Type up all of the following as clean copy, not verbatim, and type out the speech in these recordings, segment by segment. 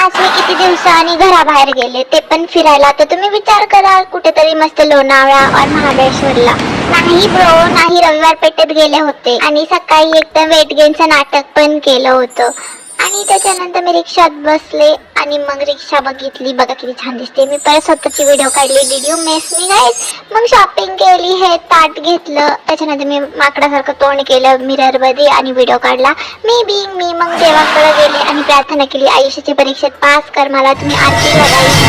आज मी किती दिवसांनी घराबाहेर गेले, ते पण फिरायला. तर तुम्ही विचार करा, कुठेतरी मस्त लोणावळा और महाबळेश्वरला. नाही ब्रो, नाही, रविवार पेठेत गेले होते आणि सकाळी एकदम वेट गेनचं नाटक पण केलं होतं. आणि त्याच्यानंतर मी रिक्षात बसले आणि मग रिक्षा बघितली, बघा किती छान दिसते. मी परत स्वतःची व्हिडिओ काढली, did you miss me guys. मग शॉपिंग केली, हे ताट घेतलं, त्याच्यानंतर मी माकडासारखं तोंड केलं मिरर मध्ये आणि व्हिडिओ काढला. मी मग देवाकडे गेले आणि प्रार्थना केली, आयुष्याच्या परीक्षेत पास कर मला. तुम्ही आरती बघायची.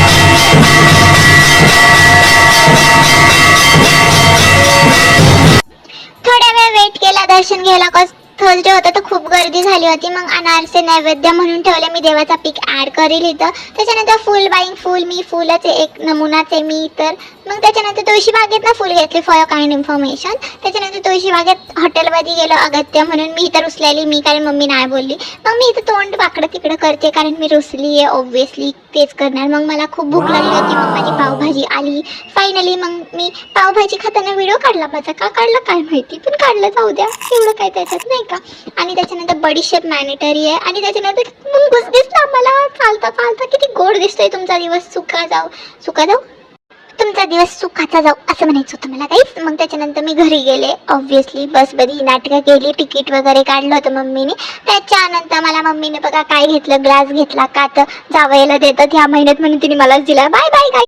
थोड्या वेळ वेट केला दर्शन घ्यायला, कस थर्सडे होता तर खूप गर्दी झाली होती. मग अनारसे नैवेद्य म्हणून ठेवले, मी देवाचा पिक ऍड करेल इथं. त्याच्यानंतर फुल बाईंग, फुल मी फुलाच एक नमुनाच आहे मी तर. मग त्याच्यानंतर तुळशी बागेत ना फुल घेतले फॉर काइंड इन्फॉर्मेशन. त्याच्यानंतर तुळशी बागेत हॉटेलमध्ये गेलो अगत्य म्हणून, मी इथं रुसलेली, मी कारण मम्मी नाही बोलली. मग मी इथं तोंड वाकडं तिकडं करते कारण मी रुसली आहे, ऑब्व्हियसली तेच करणार. मग मला खूप भूक लागली होती, मग माझी पावभाजी आली फायनली. मग मी पावभाजी खाताना व्हिडिओ काढला माझा, का काढला काय माहिती, पण काढला, जाऊ द्या, एवढं काय त्याच्यात नाही का. आणि त्याच्यानंतर बडीशेप मॅनिटरी आहे. आणि त्याच्यानंतर मुंगूस दिसला मला चालता चालता, किती गोड दिसतोय. तुमचा दिवस सुखा जाऊ, तुमचा दिवस सुखाचा जाऊ असं म्हणायचं होतं मला काहीच. मग त्याच्यानंतर मी घरी गेले, ऑब्व्हियसली बसमध्ये नाटकं केली, तिकीट वगैरे काढलं होतं मम्मीने. त्याच्यानंतर मला मम्मीने बघा काय घेतलं, ग्लास घेतला, का तर जावयाला देतात ह्या महिन्यात म्हणून तिने मलाच दिला. Bye bye.